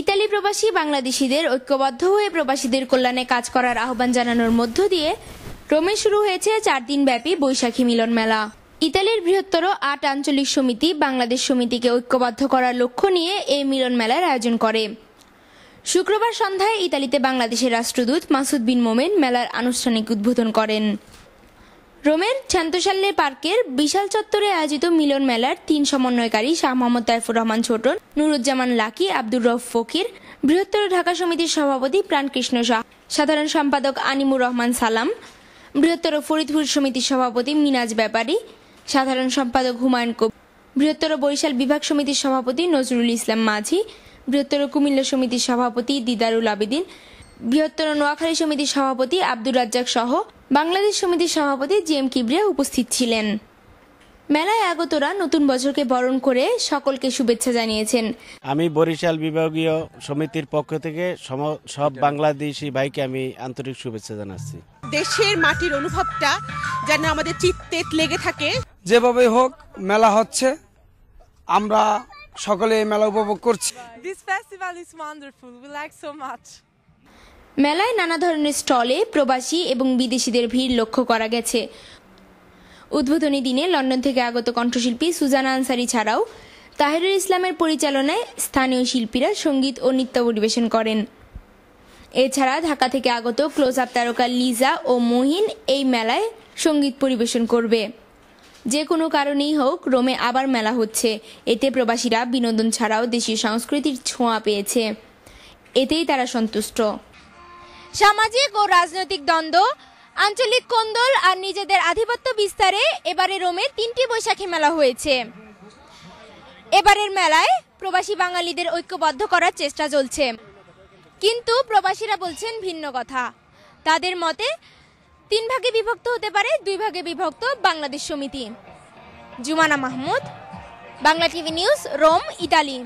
Italy প্রবাসী বাংলাদেশিদের ঐক্যবদ্ধ হয়ে প্রবাসীদের কল্যাণে কাজ করার আহ্বান জানানোর মধ্য দিয়ে রোমে শুরু হয়েছে 4 দিনব্যাপী বৈশাখী মিলন মেলা। ইতালির বৃহত্তর 8 আঞ্চলিক সমিতি বাংলাদেশ সমিতিকে ঐক্যবদ্ধ করার লক্ষ্য নিয়ে এই মিলন মেলার আয়োজন করে। শুক্রবার সন্ধ্যায় ইতালিতে বাংলাদেশের রাষ্ট্রদূত মাসুদ বিন মোমেন মেলার আনুষ্ঠানিক উদ্বোধন করেন। রোমের ছান্তোসাল্লে পার্কের বিশাল চত্বরে আয়োজিত মিলন মেলার 3 সমন্বয়কারী শাহ মোহাম্মদ তাইফুর রহমান ছোটন, নুরুজ্জামান লাকি, আব্দুর রউফ ফকির, বৃহত্তর ঢাকা সমিতির সভাপতি প্রাণকৃষ্ণ শাহ, সাধারণ সম্পাদক আনিমুর রহমান সালাম, বৃহত্তর ফরিদপুর সমিতির সভাপতি মিনাজ ব্যাপারী, সাধারণ সম্পাদক হুমায়ুন কবির, বৃহত্তর বরিশাল বিভাগ সমিতির সভাপতি নজরুল ইসলাম মাঝি, বৃহত্তর কুমিল্লা সমিতির সভাপতি দিদারুল আবেদিন, বৃহত্তর নোয়াখালী সমিতির সভাপতি আব্দুর রাজ্জাক সহ বাংলাদেশ সমিতির সভাপতি জিএম কিবরিয়া উপস্থিত ছিলেন। মেলায় আগতরা নতুন বছরকে বরণ করে সকলকে শুভেচ্ছা জানিয়েছেন। আমি বরিশাল বিভাগীয় সমিতির পক্ষ থেকে সব বাংলাদেশি ভাইকে আমি আন্তরিক শুভেচ্ছা জানাচ্ছি। দেশের মাটির অনুভবটা যেন আমাদের চিত্তে লেগে থাকে। যেভাবে হোক মেলা হচ্ছে, আমরা সকলে এই মেলা উপভোগ করছি। This festival is wonderful. We like so much. মেলায় নানা ধরনের স্টলে প্রবাসী এবং বিদেশিদের ভিড় লক্ষ্য করা গেছে। উদ্বোধনী দিনে লন্ডন থেকে আগত কণ্ঠশিল্পী সুজানা আনসারি ছাড়াও তাহিরুল ইসলামের পরিচালনায় স্থানীয় শিল্পীরা সঙ্গীত ও নৃত্য পরিবেশন করেন। এছাড়া ঢাকা থেকে আগত ক্লোজ আপ তারকা লিজা ও মহিন এই মেলায় সঙ্গীত পরিবেশন করবে। যে কোনো কারণেই হোক রোমে আবার মেলা হচ্ছে, এতে প্রবাসীরা বিনোদন ছাড়াও দেশীয় সংস্কৃতির ছোঁয়া পেয়েছে, এতেই তারা সন্তুষ্ট। সামাজিক ও রাজনৈতিক দ্বন্দ্ব, আঞ্চলিক কোন্দল আর নিজেদের আধিপত্য বিস্তারে এবারে রোমে 3টি বৈশাখী মেলা হয়েছে। এবারের মেলায় প্রবাসী বাঙালিদের ঐক্যবদ্ধ করার চেষ্টা চলছে, কিন্তু প্রবাসীরা বলছেন ভিন্ন কথা। তাদের মতে 3 ভাগে বিভক্ত হতে পারে 2 ভাগে বিভক্ত বাংলাদেশ সমিতি। Jumana Mahmud, Bangla TV news, Rome, Italy.